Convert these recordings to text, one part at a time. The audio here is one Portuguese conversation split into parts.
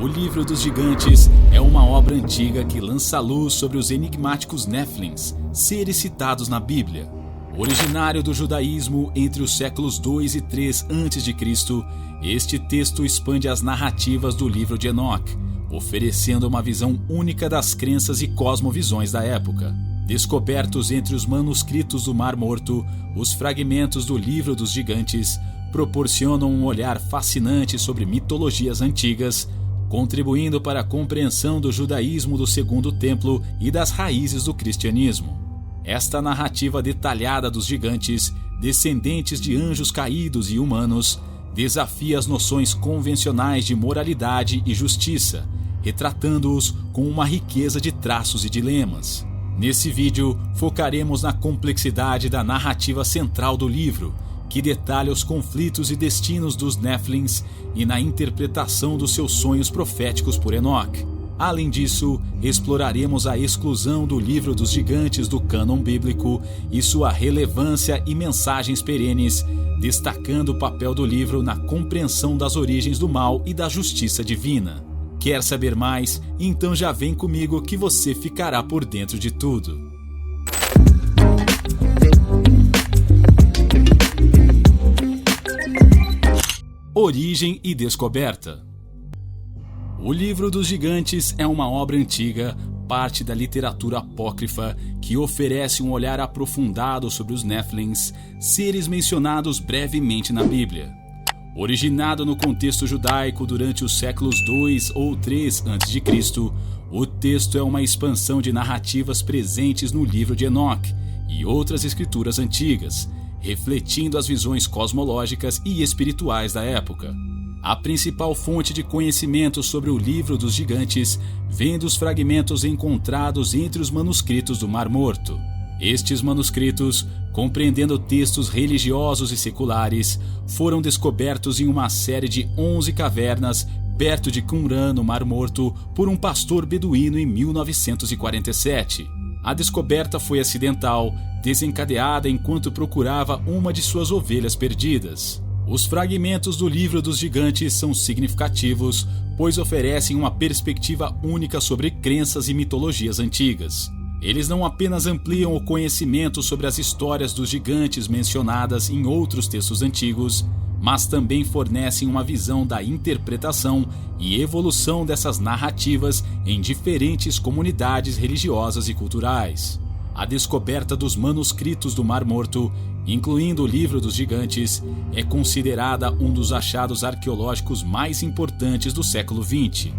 O Livro dos Gigantes é uma obra antiga que lança luz sobre os enigmáticos Néfilins, seres citados na Bíblia. Originário do judaísmo entre os séculos 2 e 3 a.C., este texto expande as narrativas do livro de Enoque, oferecendo uma visão única das crenças e cosmovisões da época. Descobertos entre os manuscritos do Mar Morto, os fragmentos do Livro dos Gigantes proporcionam um olhar fascinante sobre mitologias antigas, contribuindo para a compreensão do judaísmo do Segundo Templo e das raízes do cristianismo. Esta narrativa detalhada dos gigantes, descendentes de anjos caídos e humanos, desafia as noções convencionais de moralidade e justiça, retratando-os com uma riqueza de traços e dilemas. Nesse vídeo, focaremos na complexidade da narrativa central do livro, que detalha os conflitos e destinos dos Néfilins e na interpretação dos seus sonhos proféticos por Enoque. Além disso, exploraremos a exclusão do Livro dos Gigantes do cânon bíblico e sua relevância e mensagens perenes, destacando o papel do livro na compreensão das origens do mal e da justiça divina. Quer saber mais? Então já vem comigo que você ficará por dentro de tudo. Origem e descoberta. O Livro dos Gigantes é uma obra antiga, parte da literatura apócrifa, que oferece um olhar aprofundado sobre os Néfilins, seres mencionados brevemente na Bíblia. Originado no contexto judaico durante os séculos 2 ou 3 a.C., o texto é uma expansão de narrativas presentes no livro de Enoque e outras escrituras antigas, refletindo as visões cosmológicas e espirituais da época. A principal fonte de conhecimento sobre o Livro dos Gigantes vem dos fragmentos encontrados entre os manuscritos do Mar Morto. Estes manuscritos, compreendendo textos religiosos e seculares, foram descobertos em uma série de 11 cavernas perto de Qumran, no Mar Morto, por um pastor beduíno em 1947. A descoberta foi acidental, desencadeada enquanto procurava uma de suas ovelhas perdidas. Os fragmentos do Livro dos Gigantes são significativos, pois oferecem uma perspectiva única sobre crenças e mitologias antigas. Eles não apenas ampliam o conhecimento sobre as histórias dos gigantes mencionadas em outros textos antigos, mas também fornecem uma visão da interpretação e evolução dessas narrativas em diferentes comunidades religiosas e culturais. A descoberta dos manuscritos do Mar Morto, incluindo o Livro dos Gigantes, é considerada um dos achados arqueológicos mais importantes do século XX.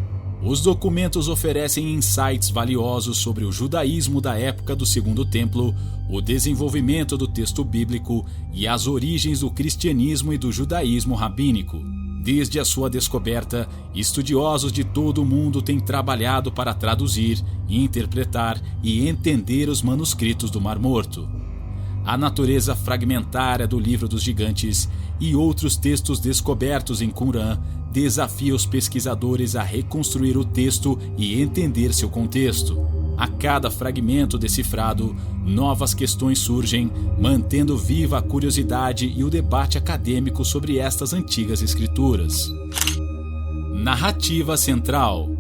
Os documentos oferecem insights valiosos sobre o judaísmo da época do Segundo Templo, o desenvolvimento do texto bíblico e as origens do cristianismo e do judaísmo rabínico. Desde a sua descoberta, estudiosos de todo o mundo têm trabalhado para traduzir, interpretar e entender os manuscritos do Mar Morto. A natureza fragmentária do Livro dos Gigantes e outros textos descobertos em Qumran desafia os pesquisadores a reconstruir o texto e entender seu contexto. A cada fragmento decifrado, novas questões surgem, mantendo viva a curiosidade e o debate acadêmico sobre estas antigas escrituras. Narrativa central.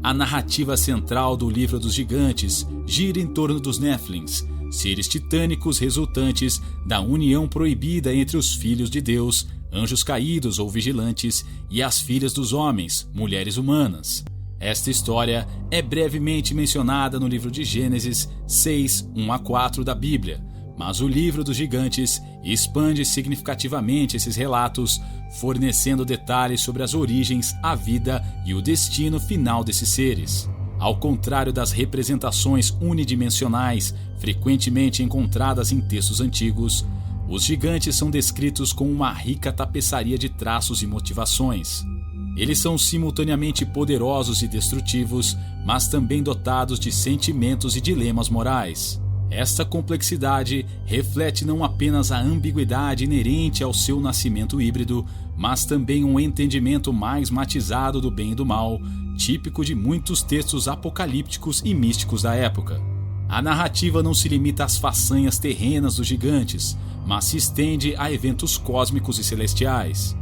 A narrativa central do Livro dos Gigantes gira em torno dos Néfilins, seres titânicos resultantes da união proibida entre os filhos de Deus, anjos caídos ou vigilantes, e as filhas dos homens, mulheres humanas. Esta história é brevemente mencionada no livro de Gênesis 6, 1-4 da Bíblia, mas o Livro dos Gigantes expande significativamente esses relatos, fornecendo detalhes sobre as origens, a vida e o destino final desses seres. Ao contrário das representações unidimensionais frequentemente encontradas em textos antigos, os gigantes são descritos com uma rica tapeçaria de traços e motivações. Eles são simultaneamente poderosos e destrutivos, mas também dotados de sentimentos e dilemas morais. Esta complexidade reflete não apenas a ambiguidade inerente ao seu nascimento híbrido, mas também um entendimento mais matizado do bem e do mal, típico de muitos textos apocalípticos e místicos da época. A narrativa não se limita às façanhas terrenas dos gigantes, mas se estende a eventos cósmicos e celestiais.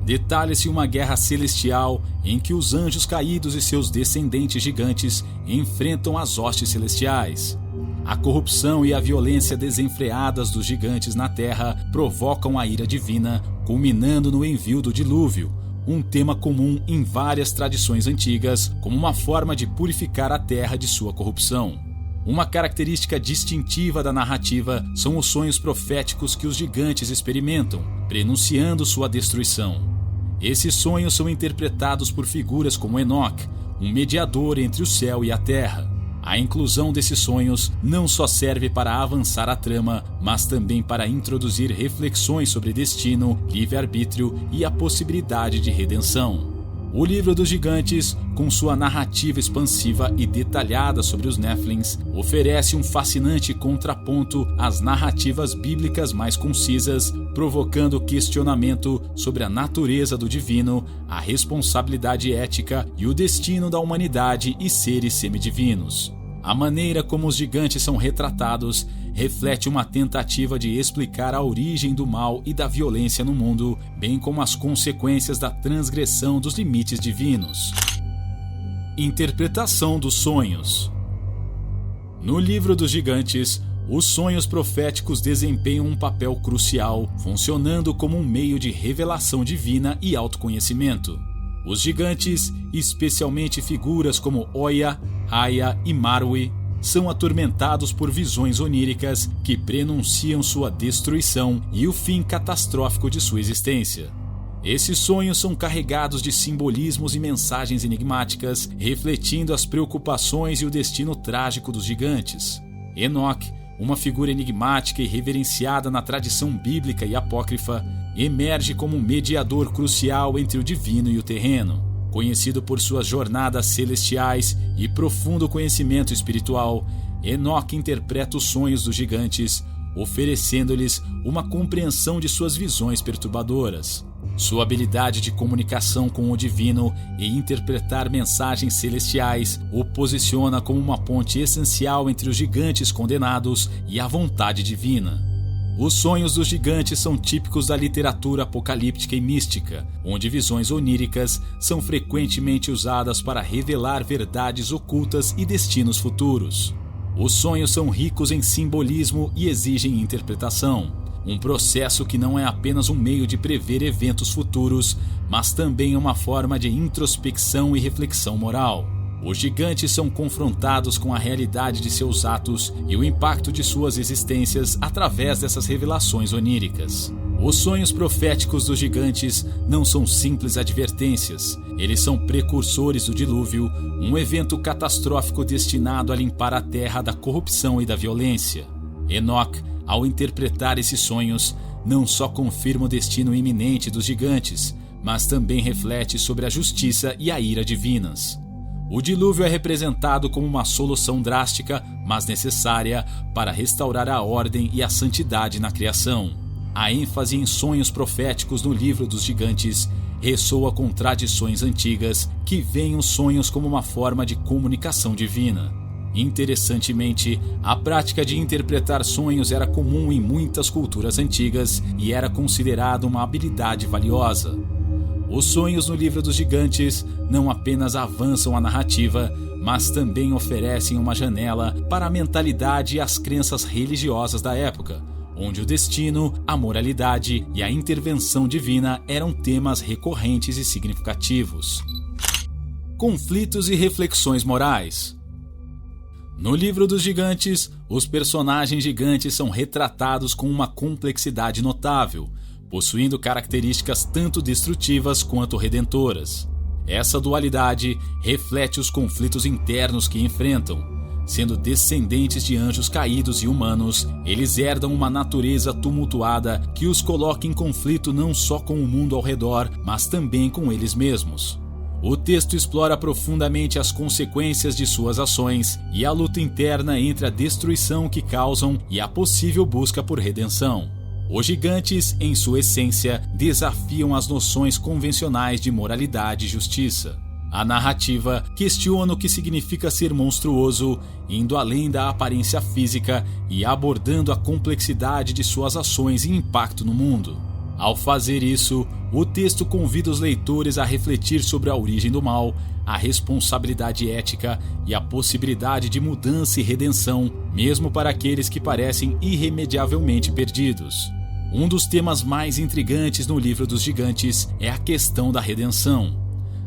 Detalha-se uma guerra celestial em que os anjos caídos e seus descendentes gigantes enfrentam as hostes celestiais. A corrupção e a violência desenfreadas dos gigantes na Terra provocam a ira divina, culminando no envio do dilúvio, um tema comum em várias tradições antigas como uma forma de purificar a Terra de sua corrupção. Uma característica distintiva da narrativa são os sonhos proféticos que os gigantes experimentam, prenunciando sua destruição. Esses sonhos são interpretados por figuras como Enoque, um mediador entre o céu e a terra. A inclusão desses sonhos não só serve para avançar a trama, mas também para introduzir reflexões sobre destino, livre-arbítrio e a possibilidade de redenção. O Livro dos Gigantes, com sua narrativa expansiva e detalhada sobre os Nephlins, oferece um fascinante contraponto às narrativas bíblicas mais concisas, provocando questionamento sobre a natureza do divino, a responsabilidade ética e o destino da humanidade e seres semidivinos. A maneira como os gigantes são retratados reflete uma tentativa de explicar a origem do mal e da violência no mundo, bem como as consequências da transgressão dos limites divinos. Interpretação dos sonhos. No Livro dos Gigantes, os sonhos proféticos desempenham um papel crucial, funcionando como um meio de revelação divina e autoconhecimento. Os gigantes, especialmente figuras como Oya, Raya e Marwi, são atormentados por visões oníricas que prenunciam sua destruição e o fim catastrófico de sua existência. Esses sonhos são carregados de simbolismos e mensagens enigmáticas, refletindo as preocupações e o destino trágico dos gigantes. Enoque, uma figura enigmática e reverenciada na tradição bíblica e apócrifa, emerge como um mediador crucial entre o divino e o terreno. Conhecido por suas jornadas celestiais e profundo conhecimento espiritual, Enoque interpreta os sonhos dos gigantes, oferecendo-lhes uma compreensão de suas visões perturbadoras. Sua habilidade de comunicação com o divino e interpretar mensagens celestiais o posiciona como uma ponte essencial entre os gigantes condenados e a vontade divina. Os sonhos dos gigantes são típicos da literatura apocalíptica e mística, onde visões oníricas são frequentemente usadas para revelar verdades ocultas e destinos futuros. Os sonhos são ricos em simbolismo e exigem interpretação, um processo que não é apenas um meio de prever eventos futuros, mas também uma forma de introspecção e reflexão moral. Os gigantes são confrontados com a realidade de seus atos e o impacto de suas existências através dessas revelações oníricas. Os sonhos proféticos dos gigantes não são simples advertências, eles são precursores do dilúvio, um evento catastrófico destinado a limpar a terra da corrupção e da violência. Enoque, ao interpretar esses sonhos, não só confirma o destino iminente dos gigantes, mas também reflete sobre a justiça e a ira divinas. O dilúvio é representado como uma solução drástica, mas necessária, para restaurar a ordem e a santidade na criação. A ênfase em sonhos proféticos no Livro dos Gigantes ressoa com tradições antigas que veem os sonhos como uma forma de comunicação divina. Interessantemente, a prática de interpretar sonhos era comum em muitas culturas antigas e era considerada uma habilidade valiosa. Os sonhos no Livro dos Gigantes não apenas avançam a narrativa, mas também oferecem uma janela para a mentalidade e as crenças religiosas da época, onde o destino, a moralidade e a intervenção divina eram temas recorrentes e significativos. Conflitos e reflexões morais. No Livro dos Gigantes, os personagens gigantes são retratados com uma complexidade notável, possuindo características tanto destrutivas quanto redentoras. Essa dualidade reflete os conflitos internos que enfrentam. Sendo descendentes de anjos caídos e humanos, eles herdam uma natureza tumultuada que os coloca em conflito não só com o mundo ao redor, mas também com eles mesmos. O texto explora profundamente as consequências de suas ações e a luta interna entre a destruição que causam e a possível busca por redenção. Os gigantes, em sua essência, desafiam as noções convencionais de moralidade e justiça. A narrativa questiona o que significa ser monstruoso, indo além da aparência física e abordando a complexidade de suas ações e impacto no mundo. Ao fazer isso, o texto convida os leitores a refletir sobre a origem do mal, a responsabilidade ética e a possibilidade de mudança e redenção, mesmo para aqueles que parecem irremediavelmente perdidos. Um dos temas mais intrigantes no Livro dos Gigantes é a questão da redenção.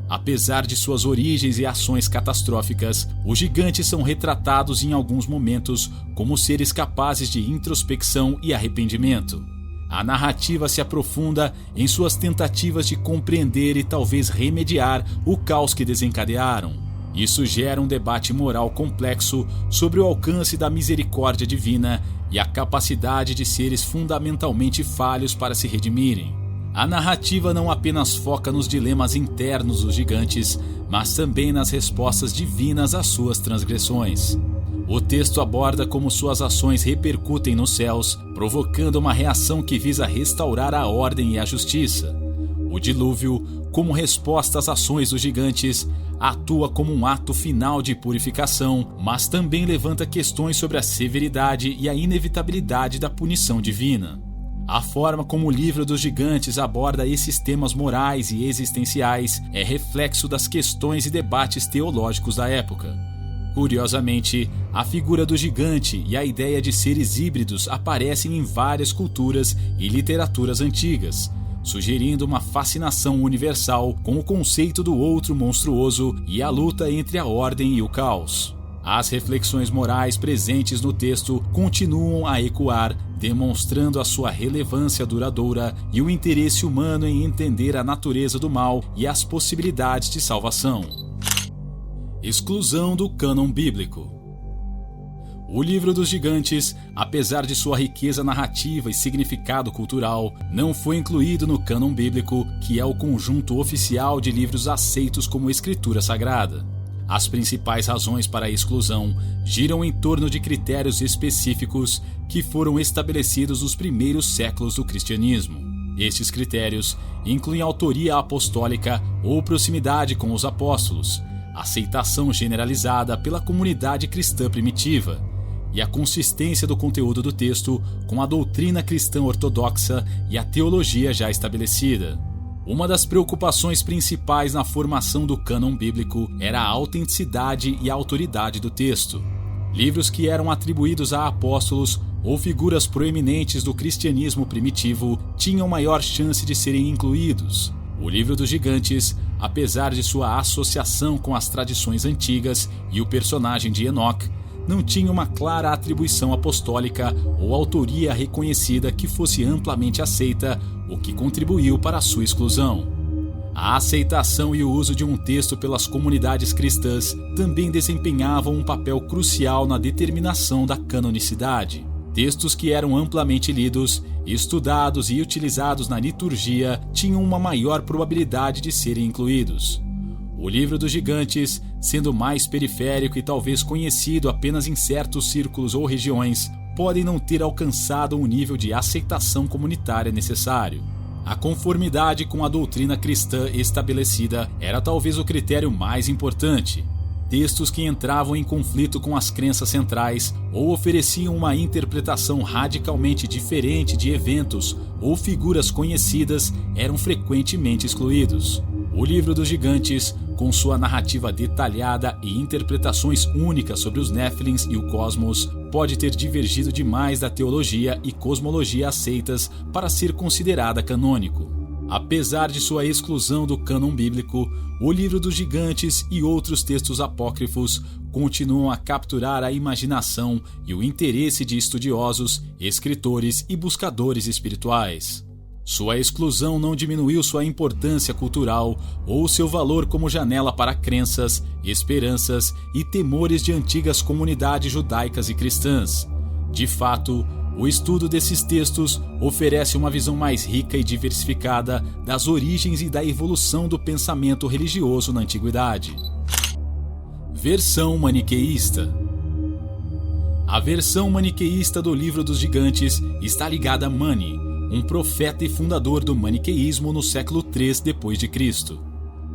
Apesar de suas origens e ações catastróficas, os gigantes são retratados em alguns momentos como seres capazes de introspecção e arrependimento. A narrativa se aprofunda em suas tentativas de compreender e talvez remediar o caos que desencadearam. Isso gera um debate moral complexo sobre o alcance da misericórdia divina e a capacidade de seres fundamentalmente falhos para se redimirem. A narrativa não apenas foca nos dilemas internos dos gigantes, mas também nas respostas divinas às suas transgressões. O texto aborda como suas ações repercutem nos céus, provocando uma reação que visa restaurar a ordem e a justiça. O dilúvio, como resposta às ações dos gigantes, atua como um ato final de purificação, mas também levanta questões sobre a severidade e a inevitabilidade da punição divina. A forma como o Livro dos Gigantes aborda esses temas morais e existenciais é reflexo das questões e debates teológicos da época. Curiosamente, a figura do gigante e a ideia de seres híbridos aparecem em várias culturas e literaturas antigas, sugerindo uma fascinação universal com o conceito do outro monstruoso e a luta entre a ordem e o caos. As reflexões morais presentes no texto continuam a ecoar, demonstrando a sua relevância duradoura e o interesse humano em entender a natureza do mal e as possibilidades de salvação. Exclusão do cânon bíblico. O Livro dos Gigantes, apesar de sua riqueza narrativa e significado cultural, não foi incluído no cânon bíblico, que é o conjunto oficial de livros aceitos como escritura sagrada. As principais razões para a exclusão giram em torno de critérios específicos que foram estabelecidos nos primeiros séculos do cristianismo. Estes critérios incluem autoria apostólica ou proximidade com os apóstolos, aceitação generalizada pela comunidade cristã primitiva e a consistência do conteúdo do texto com a doutrina cristã ortodoxa e a teologia já estabelecida. Uma das preocupações principais na formação do cânon bíblico era a autenticidade e a autoridade do texto. Livros que eram atribuídos a apóstolos ou figuras proeminentes do cristianismo primitivo tinham maior chance de serem incluídos. O Livro dos Gigantes, apesar de sua associação com as tradições antigas e o personagem de Enoque, não tinha uma clara atribuição apostólica ou autoria reconhecida que fosse amplamente aceita, o que contribuiu para a sua exclusão. A aceitação e o uso de um texto pelas comunidades cristãs também desempenhavam um papel crucial na determinação da canonicidade. Textos que eram amplamente lidos, estudados e utilizados na liturgia tinham uma maior probabilidade de serem incluídos. O Livro dos Gigantes, sendo mais periférico e talvez conhecido apenas em certos círculos ou regiões, podem não ter alcançado o nível de aceitação comunitária necessário. A conformidade com a doutrina cristã estabelecida era talvez o critério mais importante. Textos que entravam em conflito com as crenças centrais ou ofereciam uma interpretação radicalmente diferente de eventos ou figuras conhecidas eram frequentemente excluídos. O Livro dos Gigantes, com sua narrativa detalhada e interpretações únicas sobre os Néfilins e o cosmos, pode ter divergido demais da teologia e cosmologia aceitas para ser considerada canônico. Apesar de sua exclusão do cânon bíblico, o Livro dos Gigantes e outros textos apócrifos continuam a capturar a imaginação e o interesse de estudiosos, escritores e buscadores espirituais. Sua exclusão não diminuiu sua importância cultural ou seu valor como janela para crenças, esperanças e temores de antigas comunidades judaicas e cristãs. De fato, o estudo desses textos oferece uma visão mais rica e diversificada das origens e da evolução do pensamento religioso na antiguidade. Versão maniqueísta. A versão maniqueísta do Livro dos Gigantes está ligada a Mani, um profeta e fundador do maniqueísmo no século III d.C.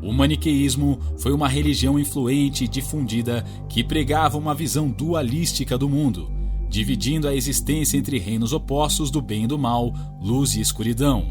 O maniqueísmo foi uma religião influente e difundida que pregava uma visão dualística do mundo, dividindo a existência entre reinos opostos do bem e do mal, luz e escuridão.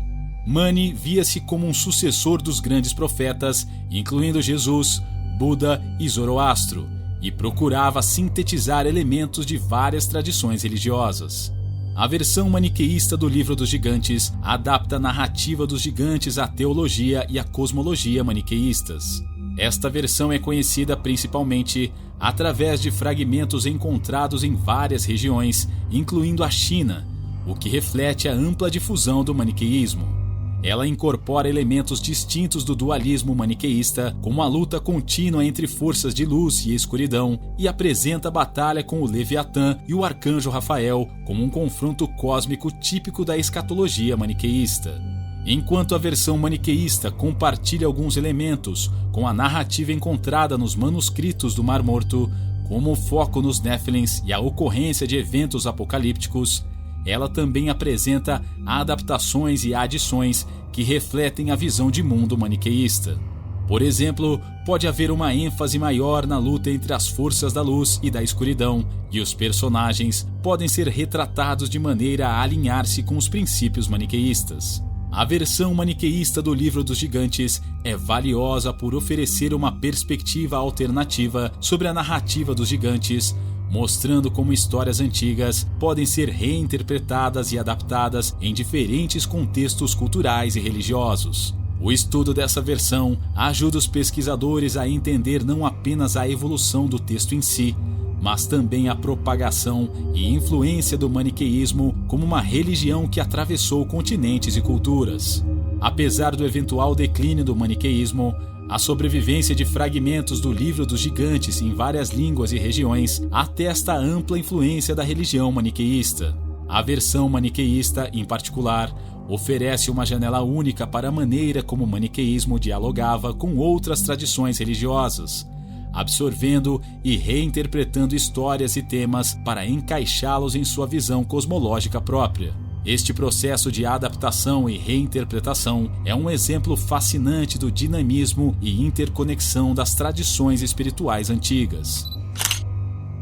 Mani via-se como um sucessor dos grandes profetas, incluindo Jesus, Buda e Zoroastro, e procurava sintetizar elementos de várias tradições religiosas. A versão maniqueísta do Livro dos Gigantes adapta a narrativa dos gigantes à teologia e à cosmologia maniqueístas. Esta versão é conhecida principalmente através de fragmentos encontrados em várias regiões, incluindo a China, o que reflete a ampla difusão do maniqueísmo. Ela incorpora elementos distintos do dualismo maniqueísta, como a luta contínua entre forças de luz e escuridão, e apresenta a batalha com o Leviatã e o Arcanjo Rafael como um confronto cósmico típico da escatologia maniqueísta. Enquanto a versão maniqueísta compartilha alguns elementos com a narrativa encontrada nos manuscritos do Mar Morto, como o foco nos Néfilins e a ocorrência de eventos apocalípticos, ela também apresenta adaptações e adições que refletem a visão de mundo maniqueísta. Por exemplo, pode haver uma ênfase maior na luta entre as forças da luz e da escuridão, e os personagens podem ser retratados de maneira a alinhar-se com os princípios maniqueístas. A versão maniqueísta do Livro dos Gigantes é valiosa por oferecer uma perspectiva alternativa sobre a narrativa dos gigantes, mostrando como histórias antigas podem ser reinterpretadas e adaptadas em diferentes contextos culturais e religiosos. O estudo dessa versão ajuda os pesquisadores a entender não apenas a evolução do texto em si, mas também a propagação e influência do maniqueísmo como uma religião que atravessou continentes e culturas. Apesar do eventual declínio do maniqueísmo, a sobrevivência de fragmentos do Livro dos Gigantes em várias línguas e regiões atesta a ampla influência da religião maniqueísta. A versão maniqueísta, em particular, oferece uma janela única para a maneira como o maniqueísmo dialogava com outras tradições religiosas, absorvendo e reinterpretando histórias e temas para encaixá-los em sua visão cosmológica própria. Este processo de adaptação e reinterpretação é um exemplo fascinante do dinamismo e interconexão das tradições espirituais antigas.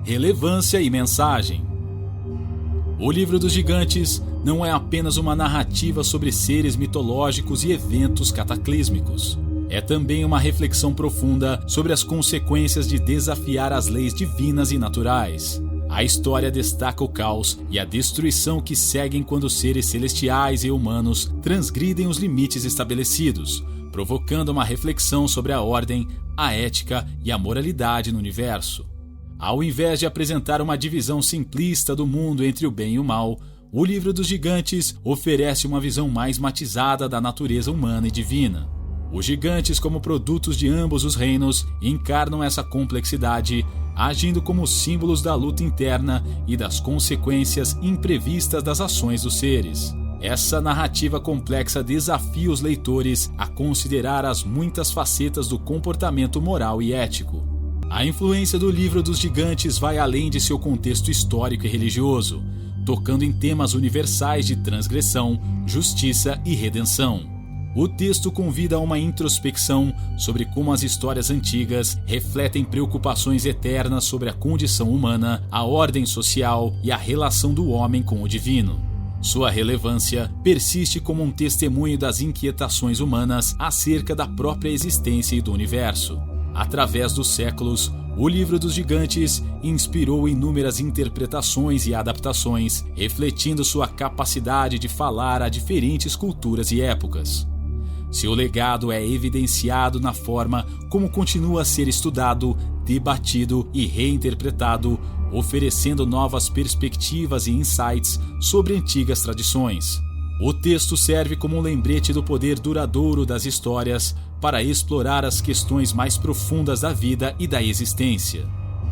Relevância e mensagem. O Livro dos Gigantes não é apenas uma narrativa sobre seres mitológicos e eventos cataclísmicos. É também uma reflexão profunda sobre as consequências de desafiar as leis divinas e naturais. A história destaca o caos e a destruição que seguem quando seres celestiais e humanos transgridem os limites estabelecidos, provocando uma reflexão sobre a ordem, a ética e a moralidade no universo. Ao invés de apresentar uma divisão simplista do mundo entre o bem e o mal, o Livro dos Gigantes oferece uma visão mais matizada da natureza humana e divina. Os gigantes, como produtos de ambos os reinos, encarnam essa complexidade, agindo como símbolos da luta interna e das consequências imprevistas das ações dos seres. Essa narrativa complexa desafia os leitores a considerar as muitas facetas do comportamento moral e ético. A influência do Livro dos Gigantes vai além de seu contexto histórico e religioso, tocando em temas universais de transgressão, justiça e redenção. O texto convida a uma introspecção sobre como as histórias antigas refletem preocupações eternas sobre a condição humana, a ordem social e a relação do homem com o divino. Sua relevância persiste como um testemunho das inquietações humanas acerca da própria existência e do universo. Através dos séculos, o Livro dos Gigantes inspirou inúmeras interpretações e adaptações, refletindo sua capacidade de falar a diferentes culturas e épocas. Seu legado é evidenciado na forma como continua a ser estudado, debatido e reinterpretado, oferecendo novas perspectivas e insights sobre antigas tradições. O texto serve como um lembrete do poder duradouro das histórias para explorar as questões mais profundas da vida e da existência.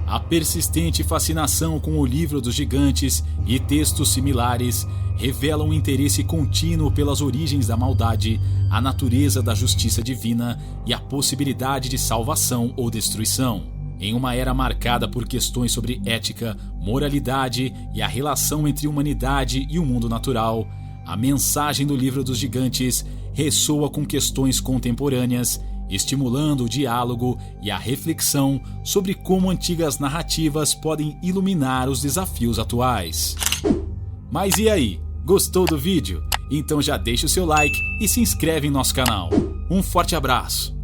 A persistente fascinação com o Livro dos Gigantes e textos similares revelam um interesse contínuo pelas origens da maldade, a natureza da justiça divina e a possibilidade de salvação ou destruição. Em uma era marcada por questões sobre ética, moralidade e a relação entre humanidade e o mundo natural, a mensagem do Livro dos Gigantes ressoa com questões contemporâneas, estimulando o diálogo e a reflexão sobre como antigas narrativas podem iluminar os desafios atuais. Mas e aí? Gostou do vídeo? Então já deixa o seu like e se inscreve em nosso canal. Um forte abraço!